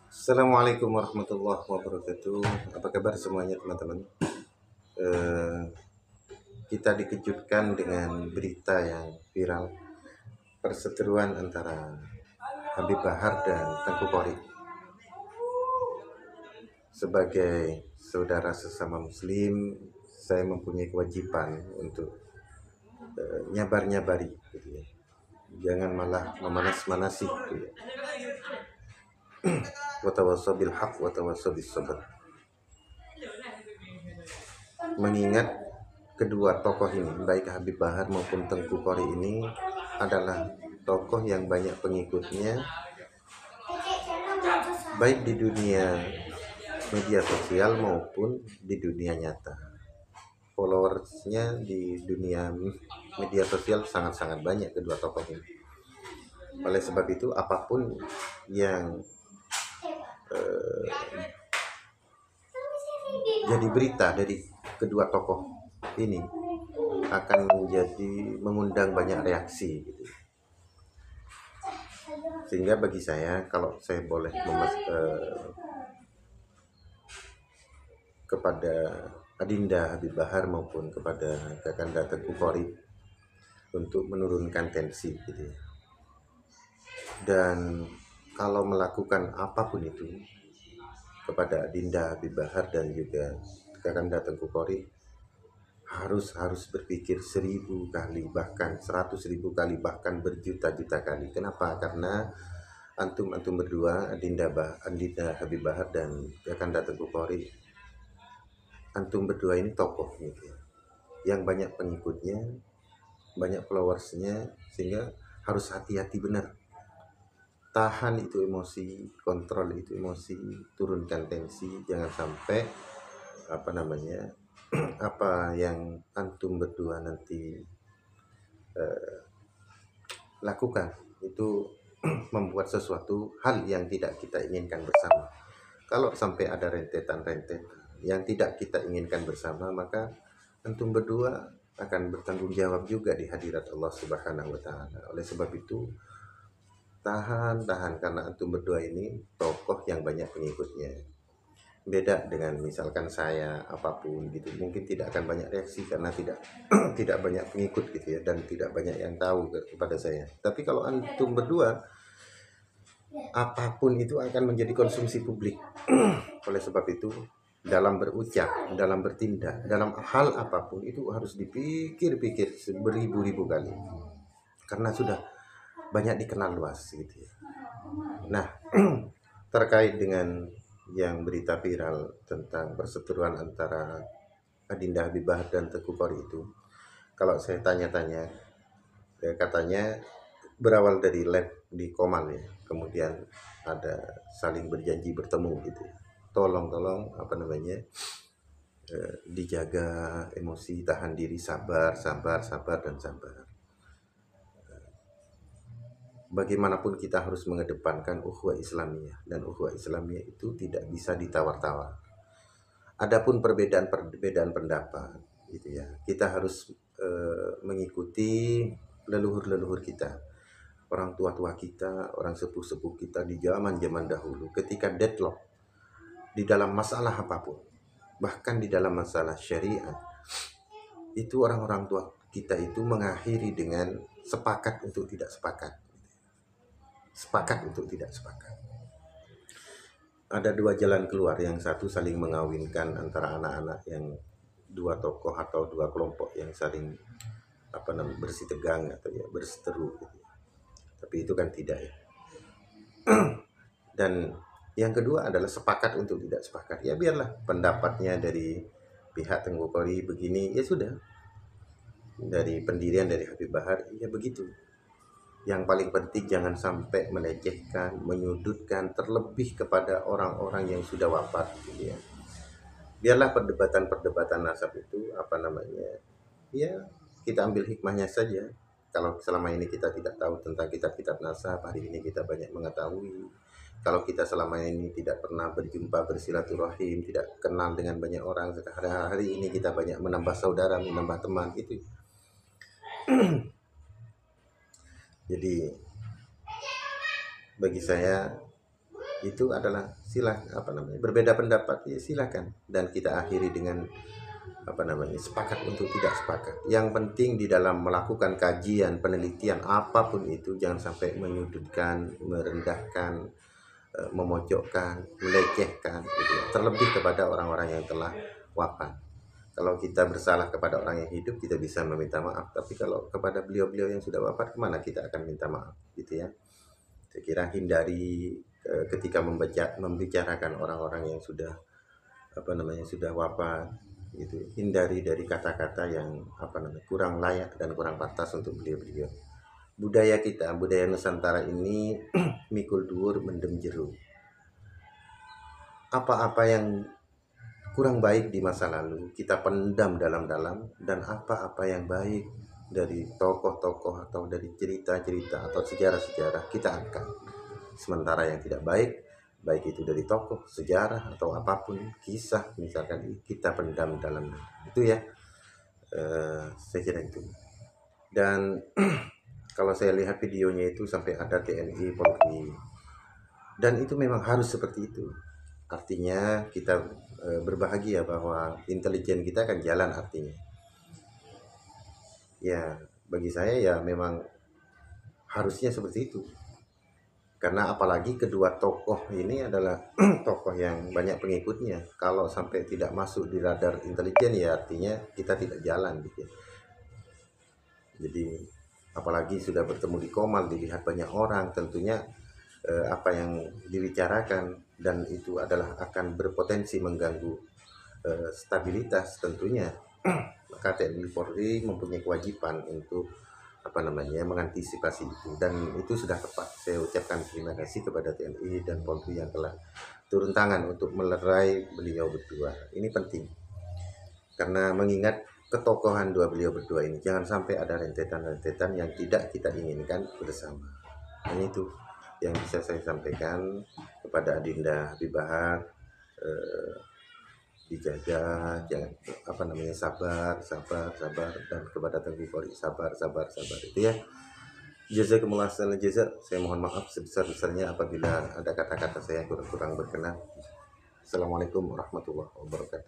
Assalamualaikum warahmatullahi wabarakatuh. Apa kabar semuanya teman-teman? Eh, kita dikejutkan dengan berita yang viral perseteruan antara Habib Bahar dan Tengku Kori. Sebagai saudara sesama Muslim, saya mempunyai kewajiban untuk nyabar-nyabari, gitu ya. Jangan malah memanas-manasi, gitu ya. Watawassaw bil haq watawassaw bis sabr. Mengingat kedua tokoh ini, baik Habib Bahar maupun Tengku Kori ini adalah tokoh yang banyak pengikutnya, baik di dunia media sosial maupun di dunia nyata. Followersnya di dunia media sosial sangat-sangat banyak kedua tokoh ini. Oleh sebab itu, apapun yang jadi berita dari kedua tokoh ini akan mengundang banyak reaksi, gitu. Sehingga bagi saya, kalau saya boleh kepada Adinda Habib Bahar maupun kepada Kakanda Tengku Kori untuk menurunkan tensi, gitu ya. Dan kalau melakukan apapun itu kepada Adinda Habib Bahar dan juga Kakanda Tengku Kori, harus berpikir 1000 kali, bahkan 100.000 kali, bahkan berjuta-juta kali. Kenapa? Karena antum berdua, Adinda Habib Bahar dan Kakanda Tengku Kori, antum berdua ini tokoh, gitu ya, yang banyak pengikutnya, banyak followersnya, sehingga harus hati-hati benar. Tahan itu emosi, kontrol itu emosi, turunkan tensi, jangan sampai apa yang antum berdua nanti lakukan itu membuat sesuatu hal yang tidak kita inginkan bersama. Kalau sampai ada rentetan-rentetan yang tidak kita inginkan bersama, maka antum berdua akan bertanggung jawab juga di hadirat Allah Subhanahu wa taala. Oleh sebab itu, tahan karena antum berdua ini tokoh yang banyak pengikutnya. Beda dengan misalkan saya, apapun gitu, mungkin tidak akan banyak reaksi karena tidak tidak banyak pengikut, gitu ya, dan tidak banyak yang tahu kepada saya. Tapi kalau antum berdua, apapun itu akan menjadi konsumsi publik. Oleh sebab itu, dalam berucap, dalam bertindak, dalam hal apapun itu harus dipikir-pikir beribu-ribu kali, karena sudah banyak dikenal luas, gitu ya. Nah, terkait dengan yang berita viral tentang perseteruan antara Adinda Habib Bahar dan Tengku Kori itu, kalau saya tanya-tanya, katanya berawal dari lab di Komal, ya. Kemudian ada saling berjanji bertemu, gitu ya. Tolong dijaga emosi, tahan diri, sabar dan sabar. Bagaimanapun kita harus mengedepankan ukhuwah Islamiyah, dan ukhuwah Islamiyah itu tidak bisa ditawar-tawar. Adapun perbedaan pendapat, gitu ya, kita harus mengikuti leluhur kita, orang tua kita, orang sepuh kita di zaman dahulu, ketika deadlock di dalam masalah apapun, bahkan di dalam masalah syariat, itu orang-orang tua kita itu mengakhiri dengan sepakat untuk tidak sepakat. Ada dua jalan keluar, yang satu saling mengawinkan antara anak-anak yang dua tokoh atau dua kelompok yang saling bersitegang atau ya berseteru, gitu. Tapi itu kan tidak, ya. Dan yang kedua adalah sepakat untuk tidak sepakat. Ya biarlah pendapatnya dari pihak Tengku Kori begini, ya sudah. Dari pendirian dari Habib Bahar, ya begitu. Yang paling penting jangan sampai melecehkan, menyudutkan, terlebih kepada orang-orang yang sudah wafat, gitu ya. Biarlah perdebatan nasab itu ya kita ambil hikmahnya saja. Kalau selama ini kita tidak tahu tentang kitab-kitab nasab, hari ini kita banyak mengetahui. Kalau kita selama ini tidak pernah berjumpa, bersilaturahim, tidak kenal dengan banyak orang, sekarang hari ini kita banyak menambah saudara, menambah teman, itu. Jadi bagi saya, itu adalah berbeda pendapat ya silakan, dan kita akhiri dengan sepakat untuk tidak sepakat. Yang penting di dalam melakukan kajian penelitian apapun itu jangan sampai menyudutkan, merendahkan, memojokkan, melecehkan gitu ya. Terlebih kepada orang-orang yang telah wafat. Kalau kita bersalah kepada orang yang hidup, kita bisa meminta maaf, tapi kalau kepada beliau-beliau yang sudah wafat, kemana kita akan minta maaf gitu ya. Saya kira hindari ketika membicarakan orang-orang yang sudah sudah wafat gitu, hindari dari kata-kata yang kurang layak dan kurang pantas untuk beliau-beliau. Budaya kita, budaya Nusantara ini mikul dhuwur mendem jero. Apa-apa yang kurang baik di masa lalu kita pendam dalam-dalam, dan apa-apa yang baik dari tokoh-tokoh atau dari cerita-cerita atau sejarah-sejarah kita angkat. Sementara yang tidak baik, baik itu dari tokoh, sejarah atau apapun, kisah misalkan, kita pendam dalam itu ya. Saya kira itu. Dan kalau saya lihat videonya itu sampai ada TNI, Polri, dan itu memang harus seperti itu. Artinya kita berbahagia bahwa intelijen kita akan jalan artinya. Ya, bagi saya ya memang harusnya seperti itu. Karena apalagi kedua tokoh ini adalah tokoh yang banyak pengikutnya. Kalau sampai tidak masuk di radar intelijen ya artinya kita tidak jalan gitu. Jadi apalagi sudah bertemu di Komal, dilihat banyak orang, tentunya apa yang dibicarakan dan itu adalah akan berpotensi mengganggu stabilitas tentunya. Maka TNI Polri mempunyai kewajiban untuk mengantisipasi itu, dan itu sudah tepat. Saya ucapkan terima kasih kepada TNI dan Polri yang telah turun tangan untuk melerai beliau berdua. Ini penting karena mengingat ketokohan beliau berdua ini, jangan sampai ada rentetan-rentetan yang tidak kita inginkan bersama. Dan itu yang bisa saya sampaikan kepada Adinda Habib Bahar. Dijaga, jangan sabar, dan kepada Tengku Polri sabar itu ya. Jazakumullah khairan jazak. Saya mohon maaf sebesar-besarnya apabila ada kata-kata saya kurang berkenan. Assalamualaikum warahmatullahi wabarakatuh.